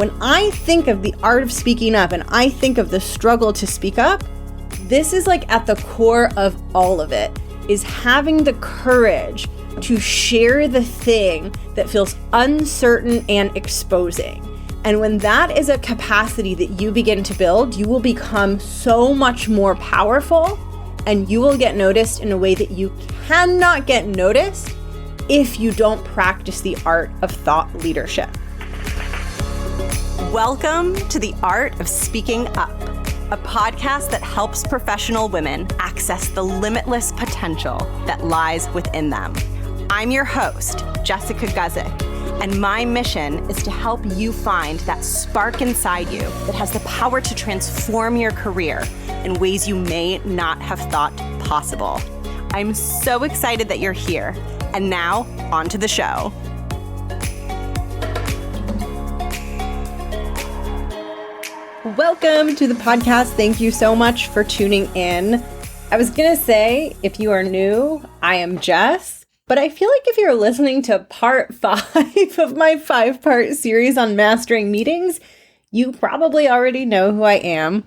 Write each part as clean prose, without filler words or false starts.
when I think of the art of speaking up and I think of the struggle to speak up, this is like at the core of all of it, is having the courage to share the thing that feels uncertain and exposing. And when that is a capacity that you begin to build, you will become so much more powerful and you will get noticed in a way that you cannot get noticed if you don't practice the art of thought leadership. Welcome to The Art of Speaking Up, a podcast that helps professional women access the limitless potential that lies within them. I'm your host, Jessica Guzik, and my mission is to help you find that spark inside you that has the power to transform your career in ways you may not have thought possible. I'm so excited that you're here. And now, on to the show. Welcome to the podcast. Thank you so much for tuning in. I was going to say, if you are new, I am Jess, but I feel like if you're listening to part 5 of my 5-part series on mastering meetings, you probably already know who I am.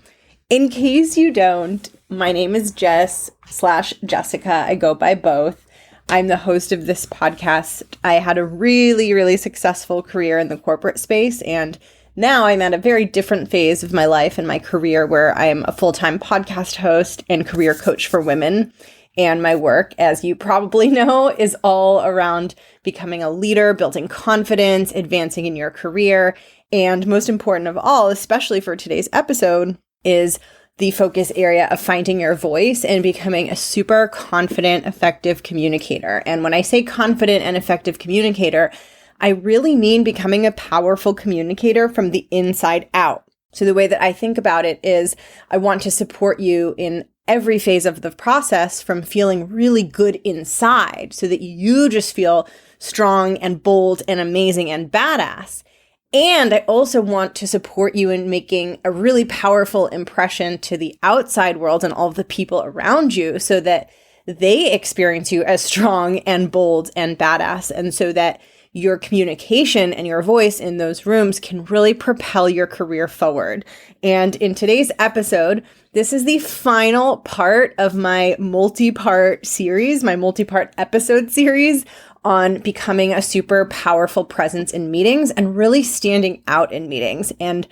In case you don't, my name is Jess/Jessica. I go by both. I'm the host of this podcast. I had a really successful career in the corporate space, and now I'm at a very different phase of my life and my career where I am a full-time podcast host and career coach for women. And my work, as you probably know, is all around becoming a leader, building confidence, advancing in your career. And most important of all, especially for today's episode, is the focus area of finding your voice and becoming a super confident, effective communicator. And when I say confident and effective communicator, I really mean becoming a powerful communicator from the inside out. So the way that I think about it is I want to support you in every phase of the process from feeling really good inside so that you just feel strong and bold and amazing and badass. And I also want to support you in making a really powerful impression to the outside world and all of the people around you so that they experience you as strong and bold and badass, and so that your communication and your voice in those rooms can really propel your career forward. And in today's episode, this is the final part of my multi-part series, my multi-part episode series on becoming a super powerful presence in meetings and really standing out in meetings. And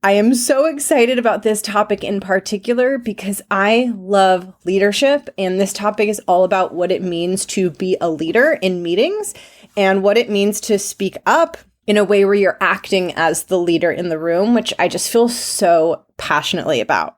I am so excited about this topic in particular because I love leadership, and this topic is all about what it means to be a leader in meetings and what it means to speak up in a way where you're acting as the leader in the room, which I just feel so passionately about.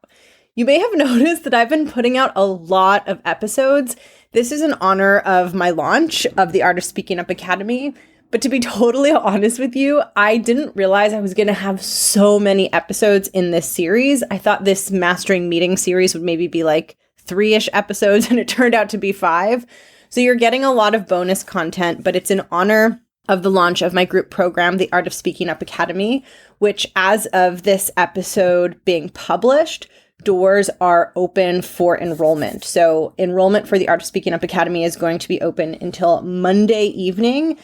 You may have noticed that I've been putting out a lot of episodes. This is in honor of my launch of the Art of Speaking Up Academy. But to be totally honest with you, I didn't realize I was going to have so many episodes in this series. I thought this Mastering Meeting series would maybe be like 3-ish episodes, and it turned out to be 5. So you're getting a lot of bonus content, but it's in honor of the launch of my group program, the Art of Speaking Up Academy, which as of this episode being published, doors are open for enrollment. So enrollment for the Art of Speaking Up Academy is going to be open until Monday evening.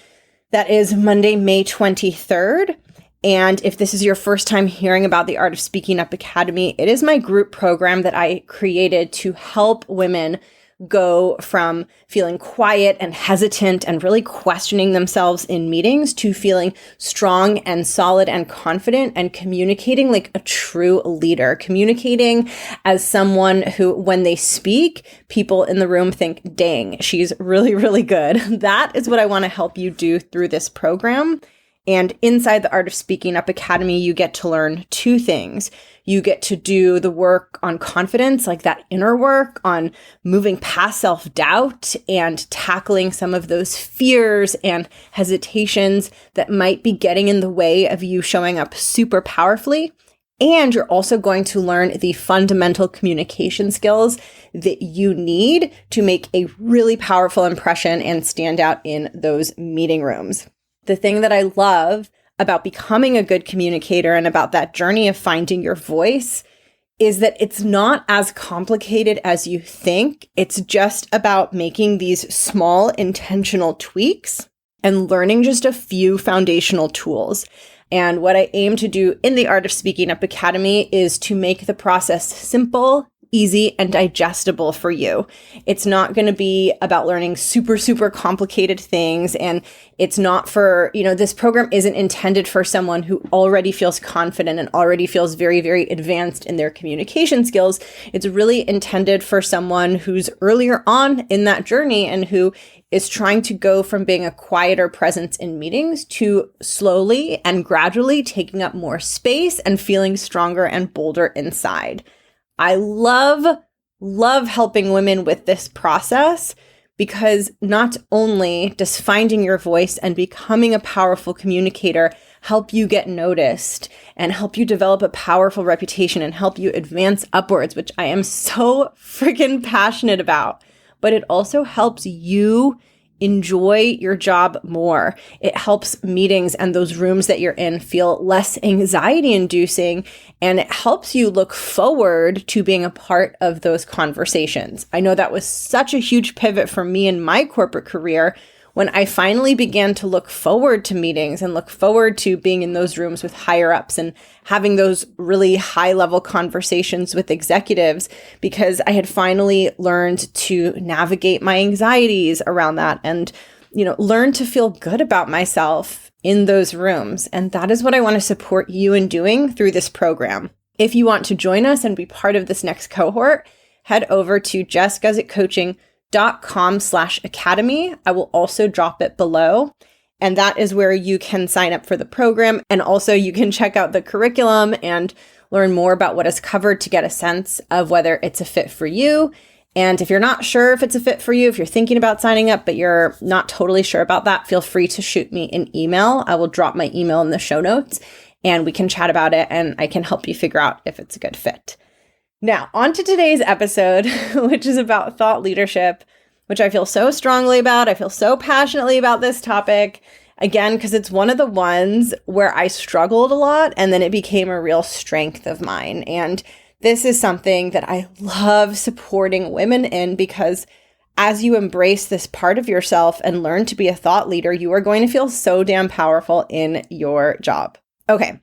That is Monday, May 23rd. And if this is your first time hearing about the Art of Speaking Up Academy, it is my group program that I created to help women go from feeling quiet and hesitant and really questioning themselves in meetings to feeling strong and solid and confident and communicating like a true leader, communicating as someone who, when they speak, people in the room think, dang, she's really good. That is what I want to help you do through this program. And inside the Art of Speaking Up Academy, you get to learn 2 things. You get to do the work on confidence, like that inner work on moving past self-doubt and tackling some of those fears and hesitations that might be getting in the way of you showing up super powerfully. And you're also going to learn the fundamental communication skills that you need to make a really powerful impression and stand out in those meeting rooms. The thing that I love about becoming a good communicator and about that journey of finding your voice is that it's not as complicated as you think. It's just about making these small intentional tweaks and learning just a few foundational tools. And what I aim to do in the Art of Speaking Up Academy is to make the process simple, easy, and digestible for you. It's not going to be about learning super, super complicated things. And it's not for, this program isn't intended for someone who already feels confident and already feels very, very advanced in their communication skills. It's really intended for someone who's earlier on in that journey and who is trying to go from being a quieter presence in meetings to slowly and gradually taking up more space and feeling stronger and bolder inside. I love helping women with this process because not only does finding your voice and becoming a powerful communicator help you get noticed and help you develop a powerful reputation and help you advance upwards, which I am so freaking passionate about, but it also helps you enjoy your job more. It helps meetings and those rooms that you're in feel less anxiety inducing, and it helps you look forward to being a part of those conversations. I know that was such a huge pivot for me in my corporate career when I finally began to look forward to meetings and look forward to being in those rooms with higher ups and having those really high level conversations with executives, because I had finally learned to navigate my anxieties around that and, learn to feel good about myself in those rooms. And that is what I want to support you in doing through this program. If you want to join us and be part of this next cohort, head over to jessguzikcoaching.com/academy. I will also drop it below. And that is where you can sign up for the program. And also you can check out the curriculum and learn more about what is covered to get a sense of whether it's a fit for you. And if you're not sure if it's a fit for you, if you're thinking about signing up, but you're not totally sure about that, feel free to shoot me an email. I will drop my email in the show notes and we can chat about it and I can help you figure out if it's a good fit. Now, on to today's episode, which is about thought leadership, which I feel so strongly about. I feel so passionately about this topic, again, because it's one of the ones where I struggled a lot and then it became a real strength of mine. And this is something that I love supporting women in because as you embrace this part of yourself and learn to be a thought leader, you are going to feel so damn powerful in your job. Okay,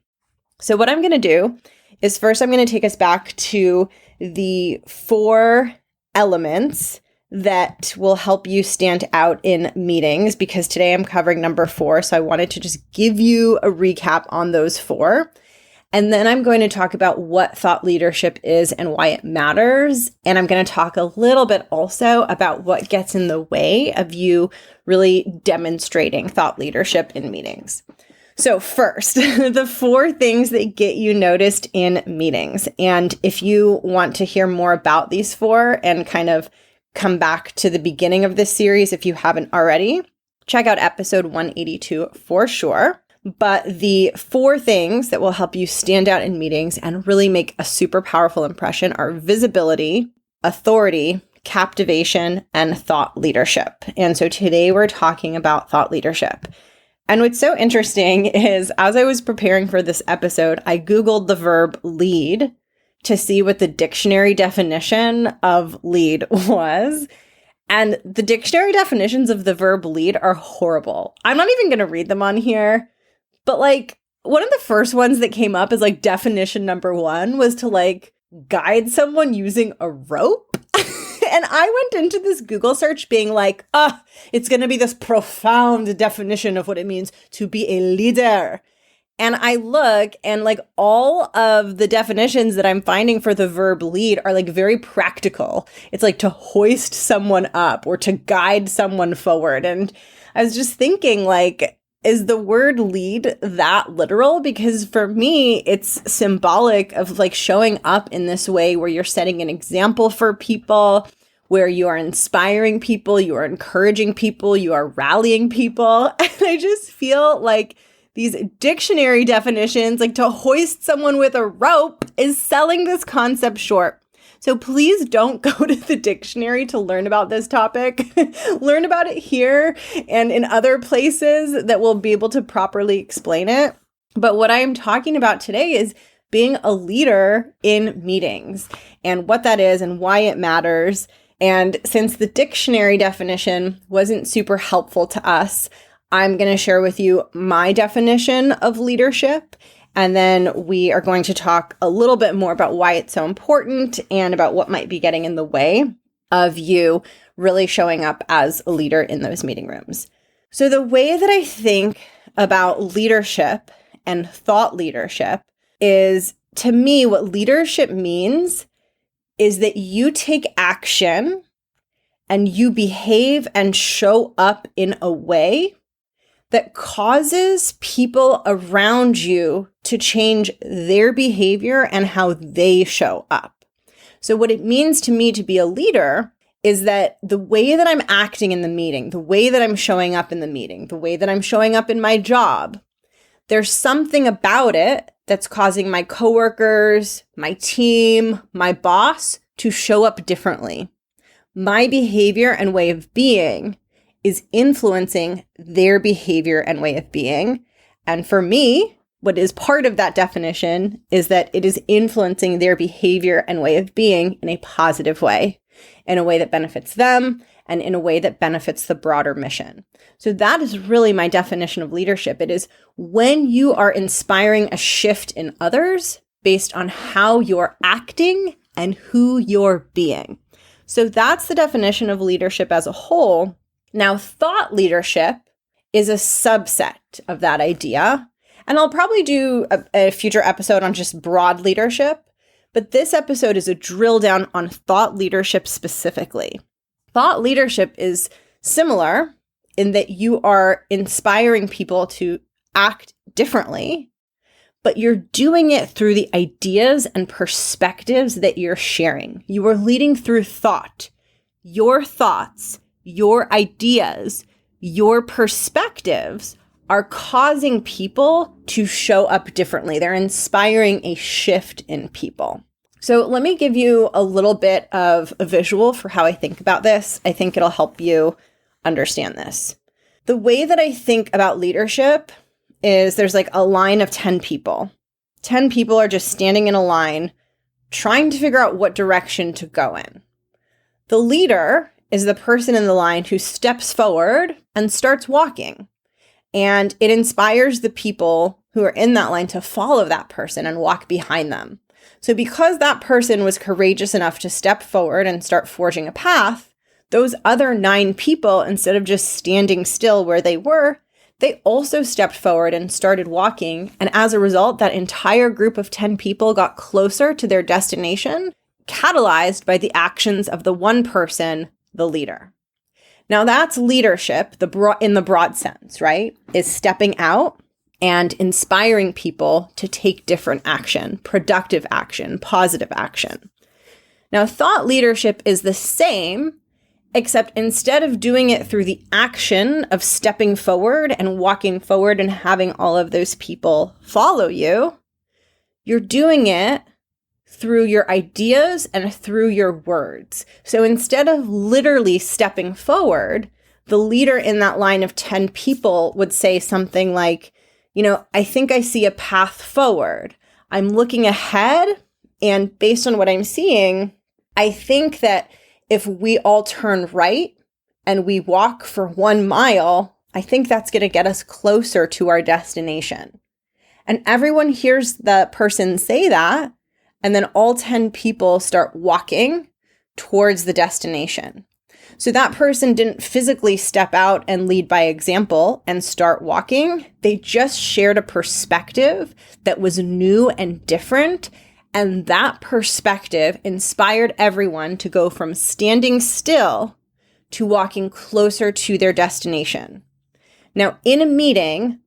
so what I'm going to do is first I'm going to take us back to the 4 elements that will help you stand out in meetings, because today I'm covering number 4. So I wanted to just give you a recap on those 4. And then I'm going to talk about what thought leadership is and why it matters. And I'm going to talk a little bit also about what gets in the way of you really demonstrating thought leadership in meetings. So first, the 4 things that get you noticed in meetings. And if you want to hear more about these 4 and kind of come back to the beginning of this series, if you haven't already, check out episode 182 for sure. But the 4 things that will help you stand out in meetings and really make a super powerful impression are visibility, authority, captivation, and thought leadership. And so today we're talking about thought leadership. And what's so interesting is as I was preparing for this episode, I Googled the verb lead to see what the dictionary definition of lead was. And the dictionary definitions of the verb lead are horrible. I'm not even going to read them on here. But one of the first ones that came up as definition number 1 was to guide someone using a rope. And I went into this Google search being it's going to be this profound definition of what it means to be a leader. And I look and all of the definitions that I'm finding for the verb lead are very practical. It's to hoist someone up or to guide someone forward. And I was just thinking is the word lead that literal? Because for me, it's symbolic of showing up in this way where you're setting an example for people, where you are inspiring people, you are encouraging people, you are rallying people. And I just feel these dictionary definitions, to hoist someone with a rope, is selling this concept short. So please don't go to the dictionary to learn about this topic. Learn about it here and in other places that will be able to properly explain it. But what I am talking about today is being a leader in meetings and what that is and why it matters. And since the dictionary definition wasn't super helpful to us, I'm going to share with you my definition of leadership. And then we are going to talk a little bit more about why it's so important and about what might be getting in the way of you really showing up as a leader in those meeting rooms. So the way that I think about leadership and thought leadership is, to me, what leadership means is that you take action and you behave and show up in a way that causes people around you to change their behavior and how they show up. So what it means to me to be a leader is that the way that I'm acting in the meeting, the way that I'm showing up in the meeting, the way that I'm showing up in my job, there's something about it that's causing my coworkers, my team, my boss to show up differently. My behavior and way of being is influencing their behavior and way of being. And for me, what is part of that definition is that it is influencing their behavior and way of being in a positive way, in a way that benefits them and in a way that benefits the broader mission. So that is really my definition of leadership. It is when you are inspiring a shift in others based on how you're acting and who you're being. So that's the definition of leadership as a whole. Now, thought leadership is a subset of that idea. And I'll probably do a future episode on just broad leadership. But this episode is a drill down on thought leadership specifically. Thought leadership is similar in that you are inspiring people to act differently, but you're doing it through the ideas and perspectives that you're sharing. You are leading through thought. Your thoughts, your ideas, your perspectives are causing people to show up differently. They're inspiring a shift in people. So let me give you a little bit of a visual for how I think about this. I think it'll help you understand this. The way that I think about leadership is there's like a line of 10 people. 10 people are just standing in a line trying to figure out what direction to go in. The leader is the person in the line who steps forward and starts walking. And it inspires the people who are in that line to follow that person and walk behind them. So because that person was courageous enough to step forward and start forging a path, those other 9 people, instead of just standing still where they were, they also stepped forward and started walking. And as a result, that entire group of 10 people got closer to their destination, catalyzed by the actions of the one person, the leader. Now that's leadership in the broad sense, right? Is stepping out and inspiring people to take different action, productive action, positive action. Now thought leadership is the same, except instead of doing it through the action of stepping forward and walking forward and having all of those people follow you, you're doing it through your ideas and through your words. So instead of literally stepping forward, the leader in that line of 10 people would say something like, I think I see a path forward. I'm looking ahead, and based on what I'm seeing, I think that if we all turn right and we walk for 1 mile, I think that's going to get us closer to our destination. And everyone hears the person say that, and then all 10 people start walking towards the destination. So that person didn't physically step out and lead by example and start walking. They just shared a perspective that was new and different. And that perspective inspired everyone to go from standing still to walking closer to their destination. Now, in a meeting,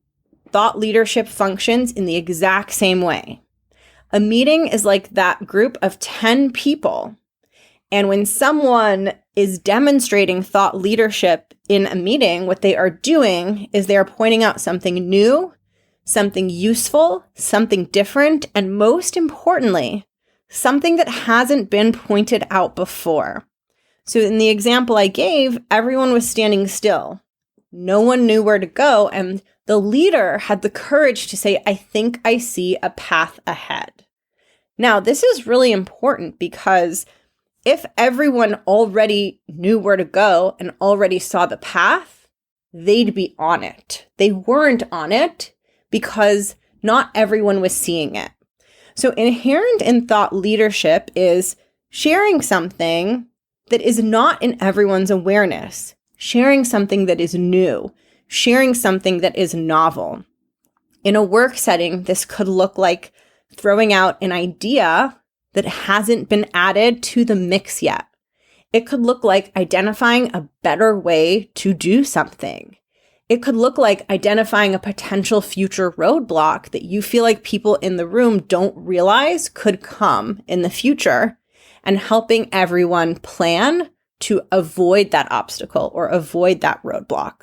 thought leadership functions in the exact same way. A meeting is like that group of 10 people. And when someone is demonstrating thought leadership in a meeting, what they are doing is they are pointing out something new, something useful, something different, and most importantly, something that hasn't been pointed out before. So in the example I gave, everyone was standing still. No one knew where to go, and the leader had the courage to say, I think I see a path ahead. Now, this is really important because if everyone already knew where to go and already saw the path, they'd be on it. They weren't on it because not everyone was seeing it. So inherent in thought leadership is sharing something that is not in everyone's awareness, sharing something that is new, sharing something that is novel. In a work setting, this could look like throwing out an idea that hasn't been added to the mix yet. It could look like identifying a better way to do something. It could look like identifying a potential future roadblock that you feel like people in the room don't realize could come in the future, and helping everyone plan to avoid that obstacle or avoid that roadblock.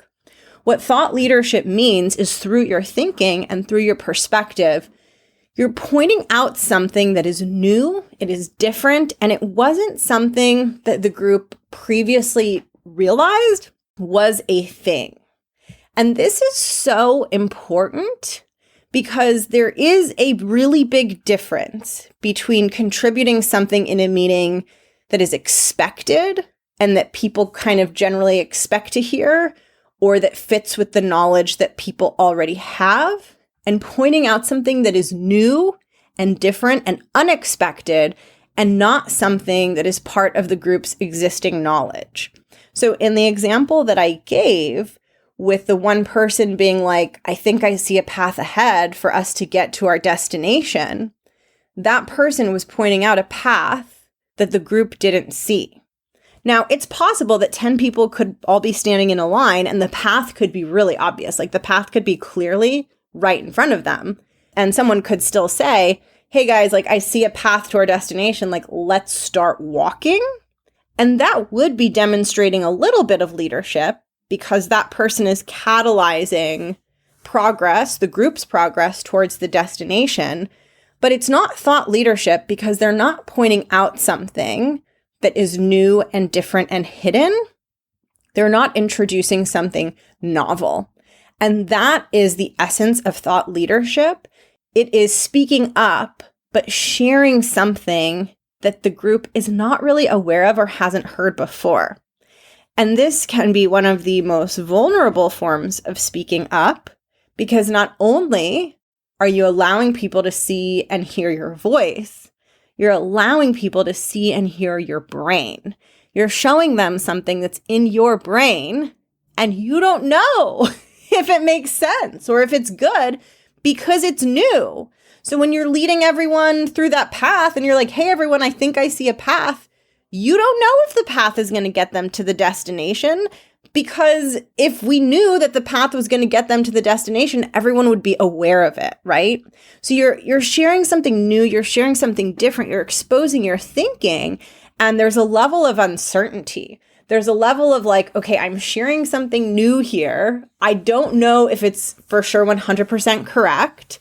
What thought leadership means is through your thinking and through your perspective, you're pointing out something that is new, it is different, and it wasn't something that the group previously realized was a thing. And this is so important because there is a really big difference between contributing something in a meeting that is expected and that people kind of generally expect to hear, or that fits with the knowledge that people already have, and pointing out something that is new and different and unexpected and not something that is part of the group's existing knowledge. So in the example that I gave, with the one person being like, I think I see a path ahead for us to get to our destination, that person was pointing out a path that the group didn't see. Now, it's possible that 10 people could all be standing in a line and the path could be really obvious. Like the path could be clearly right in front of them. And someone could still say, hey guys, like I see a path to our destination, like let's start walking. And that would be demonstrating a little bit of leadership because that person is catalyzing progress, the group's progress towards the destination. But it's not thought leadership because they're not pointing out something that is new and different and hidden. They're not introducing something novel. And that is the essence of thought leadership. It is speaking up, but sharing something that the group is not really aware of or hasn't heard before. And this can be one of the most vulnerable forms of speaking up because not only are you allowing people to see and hear your voice, you're allowing people to see and hear your brain. You're showing them something that's in your brain and you don't know if it makes sense or if it's good because it's new. So when you're leading everyone through that path and you're like, hey, everyone, I think I see a path, you don't know if the path is going to get them to the destination because if we knew that the path was going to get them to the destination, everyone would be aware of it, right? So you're sharing something new, you're sharing something different, you're exposing your thinking, and there's a level of uncertainty. There's a level of like, okay, I'm sharing something new here. I don't know if it's for sure 100% correct,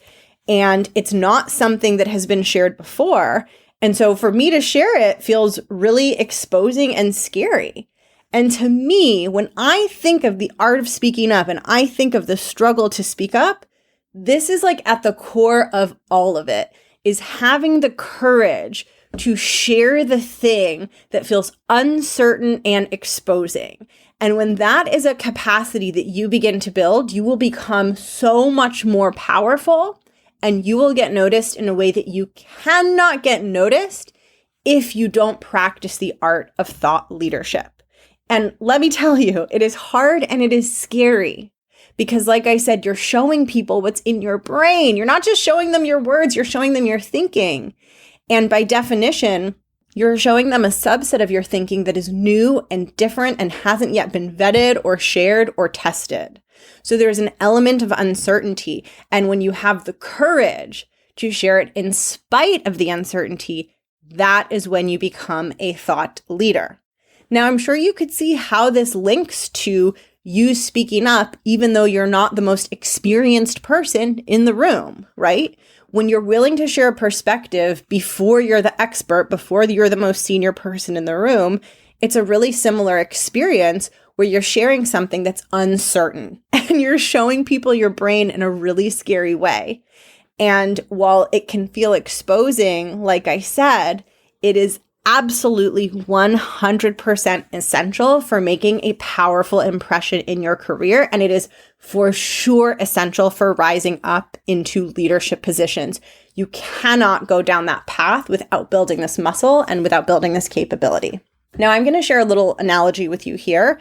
and it's not something that has been shared before. And so for me to share it feels really exposing and scary. And to me, when I think of the art of speaking up and I think of the struggle to speak up, this is like at the core of all of it, is having the courage to share the thing that feels uncertain and exposing. And when that is a capacity that you begin to build, you will become so much more powerful and you will get noticed in a way that you cannot get noticed if you don't practice the art of thought leadership. And let me tell you, it is hard and it is scary because, like I said, you're showing people what's in your brain. You're not just showing them your words, you're showing them your thinking. And by definition, you're showing them a subset of your thinking that is new and different and hasn't yet been vetted or shared or tested. So there's an element of uncertainty. And when you have the courage to share it in spite of the uncertainty, that is when you become a thought leader. Now, I'm sure you could see how this links to you speaking up, even though you're not the most experienced person in the room, right? When you're willing to share a perspective before you're the expert, before you're the most senior person in the room, it's a really similar experience where you're sharing something that's uncertain and you're showing people your brain in a really scary way. And while it can feel exposing, like I said, it is absolutely 100% essential for making a powerful impression in your career. And it is for sure essential for rising up into leadership positions. You cannot go down that path without building this muscle and without building this capability. Now, I'm going to share a little analogy with you here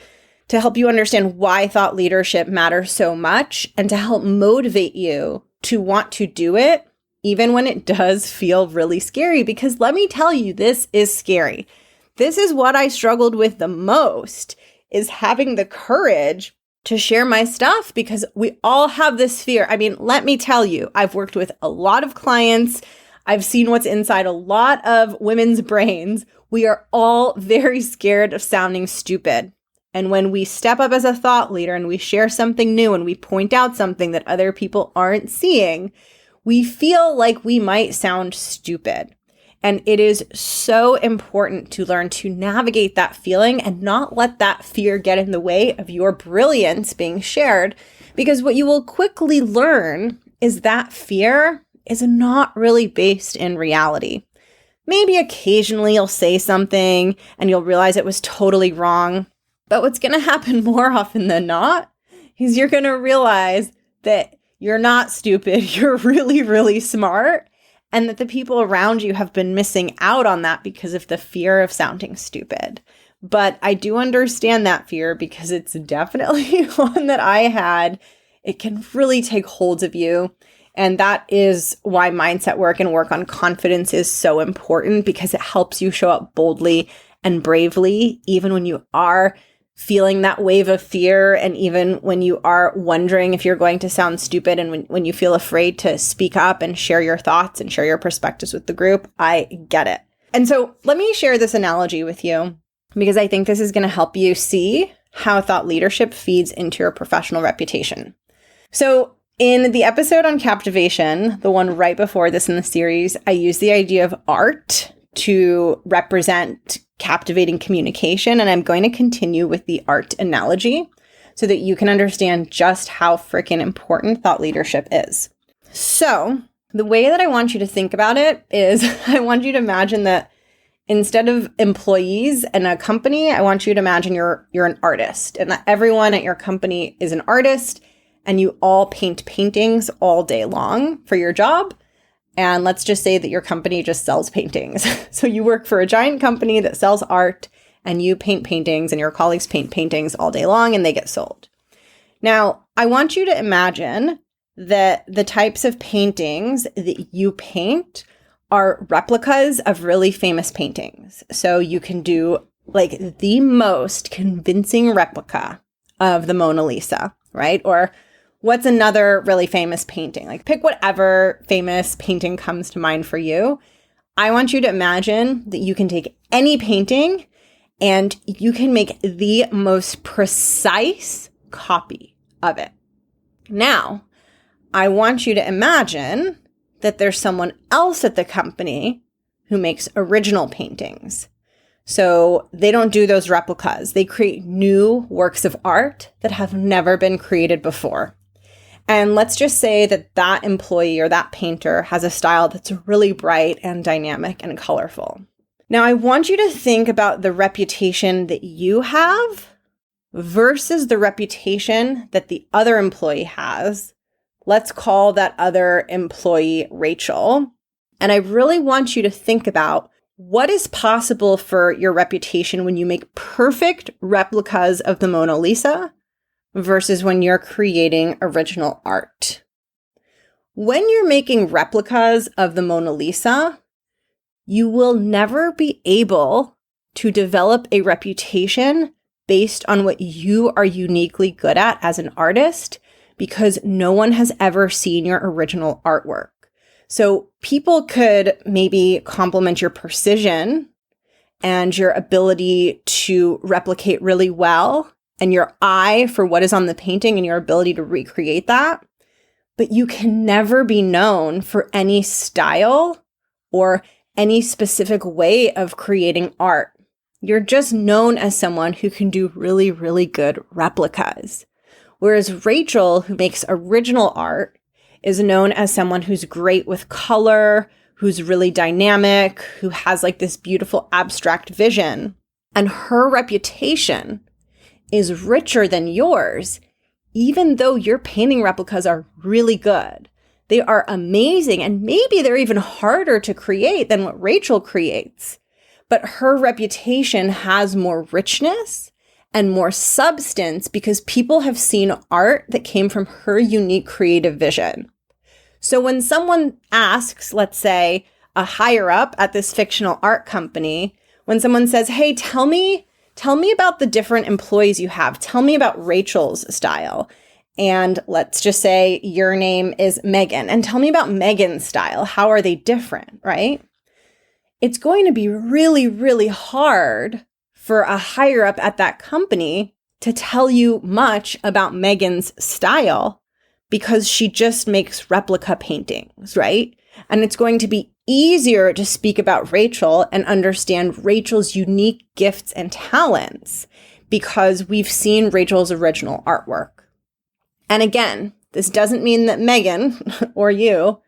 to help you understand why thought leadership matters so much and to help motivate you to want to do it even when it does feel really scary, because let me tell you, this is scary. This is what I struggled with the most, is having the courage to share my stuff, because we all have this fear. I mean, let me tell you, I've worked with a lot of clients. I've seen what's inside a lot of women's brains. We are all very scared of sounding stupid. And when we step up as a thought leader and we share something new and we point out something that other people aren't seeing, we feel like we might sound stupid. And it is so important to learn to navigate that feeling and not let that fear get in the way of your brilliance being shared. Because what you will quickly learn is that fear is not really based in reality. Maybe occasionally you'll say something and you'll realize it was totally wrong. But what's going to happen more often than not is you're going to realize that you're not stupid, you're really, really smart, and that the people around you have been missing out on that because of the fear of sounding stupid. But I do understand that fear because it's definitely one that I had. It can really take hold of you. And that is why mindset work and work on confidence is so important, because it helps you show up boldly and bravely, even when you are feeling that wave of fear, and even when you are wondering if you're going to sound stupid, and when you feel afraid to speak up and share your thoughts and share your perspectives with the group. I get it. And so let me share this analogy with you, because I think this is going to help you see how thought leadership feeds into your professional reputation. So in the episode on captivation, the one right before this in the series, I use the idea of art to represent captivating communication. And I'm going to continue with the art analogy so that you can understand just how freaking important thought leadership is. So the way that I want you to think about it is I want you to imagine that instead of employees in a company, I want you to imagine you're an artist, and that everyone at your company is an artist, and you all paint paintings all day long for your job. And let's just say that your company just sells paintings. So you work for a giant company that sells art, and you paint paintings, and your colleagues paint paintings all day long, and they get sold. Now, I want you to imagine that the types of paintings that you paint are replicas of really famous paintings. So you can do like the most convincing replica of the Mona Lisa, right? Or what's another really famous painting? Like pick whatever famous painting comes to mind for you. I want you to imagine that you can take any painting and you can make the most precise copy of it. Now, I want you to imagine that there's someone else at the company who makes original paintings. So they don't do those replicas. They create new works of art that have never been created before. And let's just say that that employee or that painter has a style that's really bright and dynamic and colorful. Now, I want you to think about the reputation that you have versus the reputation that the other employee has. Let's call that other employee Rachel. And I really want you to think about what is possible for your reputation when you make perfect replicas of the Mona Lisa versus when you're creating original art. When you're making replicas of the Mona Lisa, you will never be able to develop a reputation based on what you are uniquely good at as an artist, because no one has ever seen your original artwork. So people could maybe compliment your precision and your ability to replicate really well, and your eye for what is on the painting and your ability to recreate that. But you can never be known for any style or any specific way of creating art. You're just known as someone who can do really, really good replicas. Whereas Rachel, who makes original art, is known as someone who's great with color, who's really dynamic, who has like this beautiful abstract vision, and her reputation is richer than yours, even though your painting replicas are really good. They are amazing, and maybe they're even harder to create than what Rachel creates. But her reputation has more richness and more substance because people have seen art that came from her unique creative vision. So when someone asks, let's say, a higher up at this fictional art company, when someone says, hey, tell me about the different employees you have. Tell me about Rachel's style. And let's just say your name is Megan, and tell me about Megan's style. How are they different, right? It's going to be really, really hard for a higher up at that company to tell you much about Megan's style because she just makes replica paintings, right? And it's going to be easier to speak about Rachel and understand Rachel's unique gifts and talents because we've seen Rachel's original artwork. And again, this doesn't mean that Megan or you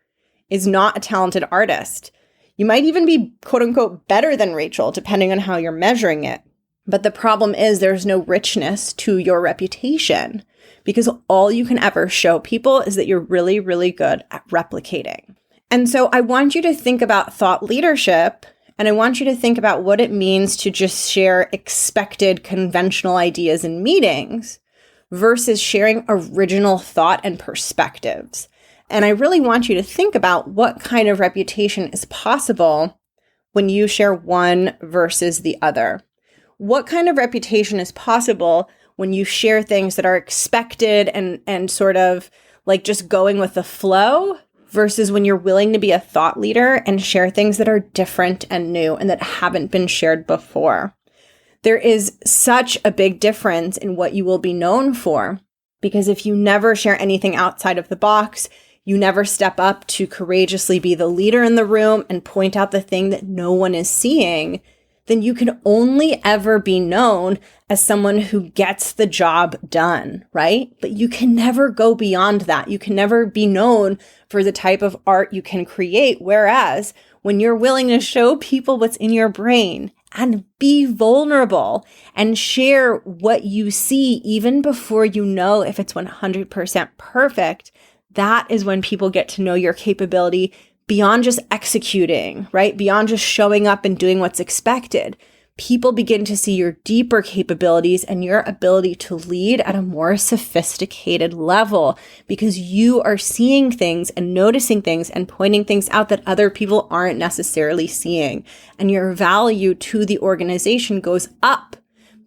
is not a talented artist. You might even be quote unquote better than Rachel, depending on how you're measuring it. But the problem is there's no richness to your reputation because all you can ever show people is that you're really, really good at replicating. And so I want you to think about thought leadership, and I want you to think about what it means to just share expected conventional ideas in meetings versus sharing original thought and perspectives. And I really want you to think about what kind of reputation is possible when you share one versus the other. What kind of reputation is possible when you share things that are expected and sort of like just going with the flow versus when you're willing to be a thought leader and share things that are different and new and that haven't been shared before. There is such a big difference in what you will be known for, because if you never share anything outside of the box, you never step up to courageously be the leader in the room and point out the thing that no one is seeing, then you can only ever be known as someone who gets the job done, right? But you can never go beyond that. You can never be known for the type of art you can create. Whereas when you're willing to show people what's in your brain and be vulnerable and share what you see even before you know if it's 100% perfect, that is when people get to know your capability beyond just executing, right? Beyond just showing up and doing what's expected. People begin to see your deeper capabilities and your ability to lead at a more sophisticated level because you are seeing things and noticing things and pointing things out that other people aren't necessarily seeing. And your value to the organization goes up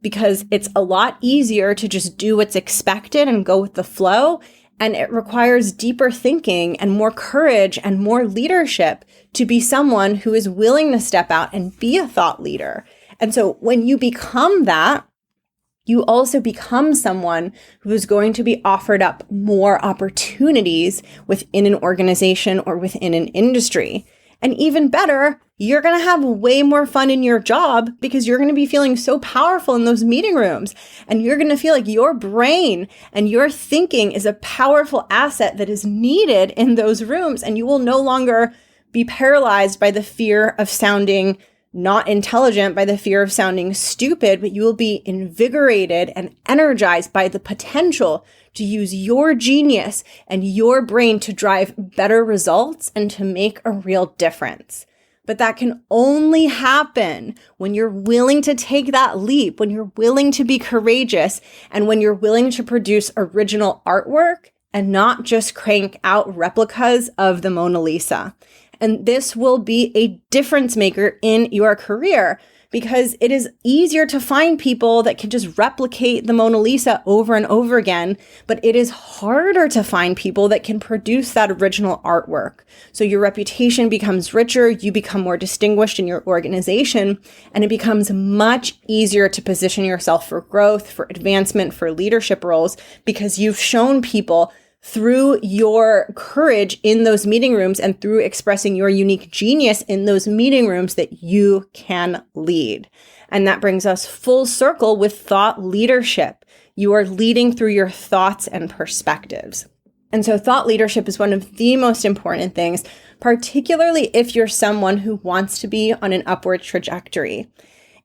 because it's a lot easier to just do what's expected and go with the flow. And it requires deeper thinking and more courage and more leadership to be someone who is willing to step out and be a thought leader. And so when you become that, you also become someone who is going to be offered up more opportunities within an organization or within an industry. And even better, you're going to have way more fun in your job because you're going to be feeling so powerful in those meeting rooms. And you're going to feel like your brain and your thinking is a powerful asset that is needed in those rooms. And you will no longer be paralyzed by the fear of sounding not intelligent, by the fear of sounding stupid, but you will be invigorated and energized by the potential to use your genius and your brain to drive better results and to make a real difference. But that can only happen when you're willing to take that leap, when you're willing to be courageous, and when you're willing to produce original artwork and not just crank out replicas of the Mona Lisa. And this will be a difference maker in your career because it is easier to find people that can just replicate the Mona Lisa over and over again, but it is harder to find people that can produce that original artwork. So your reputation becomes richer, you become more distinguished in your organization, and it becomes much easier to position yourself for growth, for advancement, for leadership roles, because you've shown people through your courage in those meeting rooms and through expressing your unique genius in those meeting rooms that you can lead. And that brings us full circle with thought leadership. You are leading through your thoughts and perspectives. And so thought leadership is one of the most important things, particularly if you're someone who wants to be on an upward trajectory.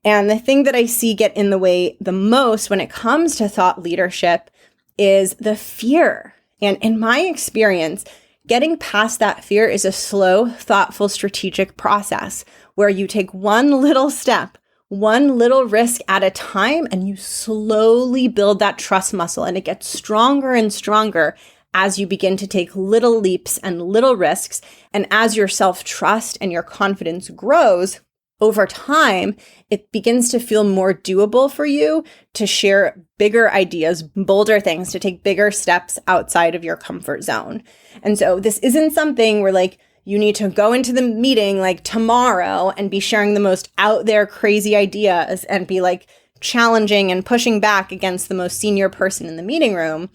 And the thing that I see get in the way the most when it comes to thought leadership is the fear. And in my experience, getting past that fear is a slow, thoughtful, strategic process where you take one little step, one little risk at a time, and you slowly build that trust muscle. And it gets stronger and stronger as you begin to take little leaps and little risks. And as your self-trust and your confidence grows, over time, it begins to feel more doable for you to share bigger ideas, bolder things, to take bigger steps outside of your comfort zone. And so this isn't something where like you need to go into the meeting like tomorrow and be sharing the most out there crazy ideas and be like challenging and pushing back against the most senior person in the meeting room.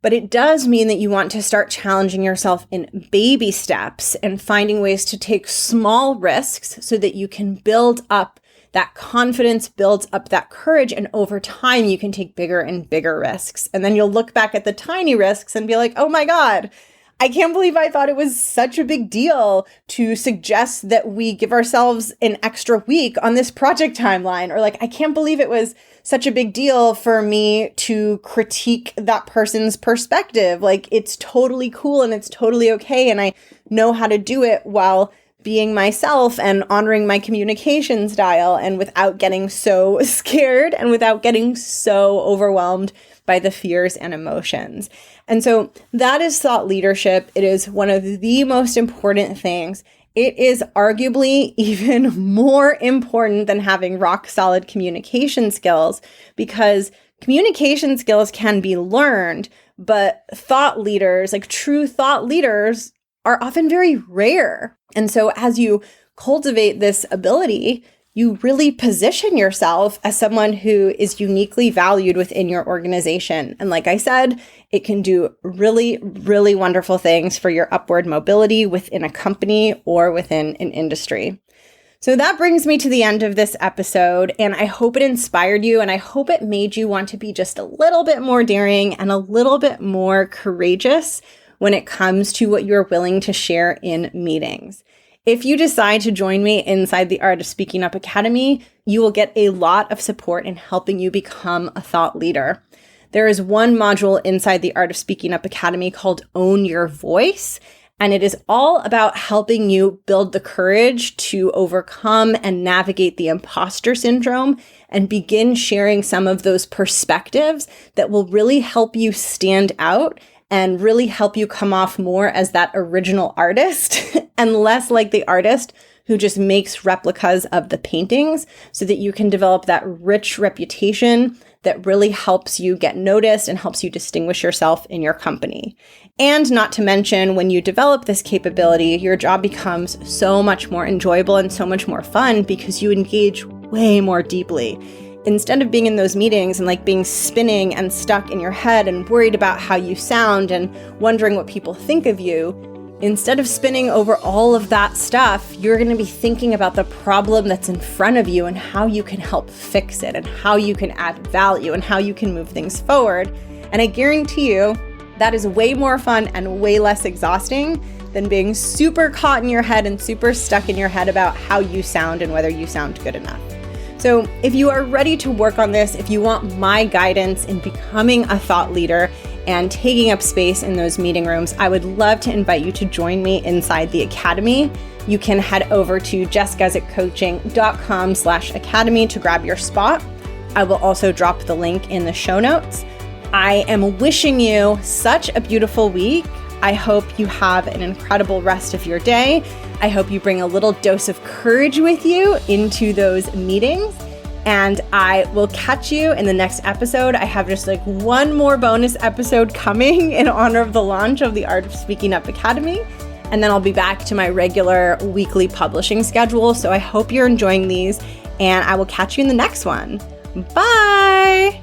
But it does mean that you want to start challenging yourself in baby steps and finding ways to take small risks so that you can build up that confidence, build up that courage, and over time you can take bigger and bigger risks. And then you'll look back at the tiny risks and be like, oh my God, I can't believe I thought it was such a big deal to suggest that we give ourselves an extra week on this project timeline. Or like, I can't believe it was such a big deal for me to critique that person's perspective. Like, it's totally cool and it's totally okay. And I know how to do it while being myself and honoring my communication style and without getting so scared and without getting so overwhelmed by the fears and emotions. And so that is thought leadership. It is one of the most important things. It is arguably even more important than having rock solid communication skills, because communication skills can be learned, but thought leaders, like true thought leaders, are often very rare. And so as you cultivate this ability, you really position yourself as someone who is uniquely valued within your organization. And like I said, it can do really, really wonderful things for your upward mobility within a company or within an industry. So that brings me to the end of this episode, and I hope it inspired you, and I hope it made you want to be just a little bit more daring and a little bit more courageous when it comes to what you're willing to share in meetings. If you decide to join me inside the Art of Speaking Up Academy, you will get a lot of support in helping you become a thought leader. There is one module inside the Art of Speaking Up Academy called Own Your Voice, and it is all about helping you build the courage to overcome and navigate the impostor syndrome and begin sharing some of those perspectives that will really help you stand out and really help you come off more as that original artist and less like the artist who just makes replicas of the paintings, so that you can develop that rich reputation that really helps you get noticed and helps you distinguish yourself in your company. And not to mention, when you develop this capability, your job becomes so much more enjoyable and so much more fun because you engage way more deeply. Instead of being in those meetings and like being spinning and stuck in your head and worried about how you sound and wondering what people think of you, instead of spinning over all of that stuff, you're going to be thinking about the problem that's in front of you and how you can help fix it and how you can add value and how you can move things forward. And I guarantee you that is way more fun and way less exhausting than being super caught in your head and super stuck in your head about how you sound and whether you sound good enough. So if you are ready to work on this, if you want my guidance in becoming a thought leader and taking up space in those meeting rooms, I would love to invite you to join me inside the Academy. You can head over to jessguzikcoaching.com/academy to grab your spot. I will also drop the link in the show notes. I am wishing you such a beautiful week. I hope you have an incredible rest of your day. I hope you bring a little dose of courage with you into those meetings. And I will catch you in the next episode. I have just like one more bonus episode coming in honor of the launch of the Art of Speaking Up Academy. And then I'll be back to my regular weekly publishing schedule. So I hope you're enjoying these, and I will catch you in the next one. Bye.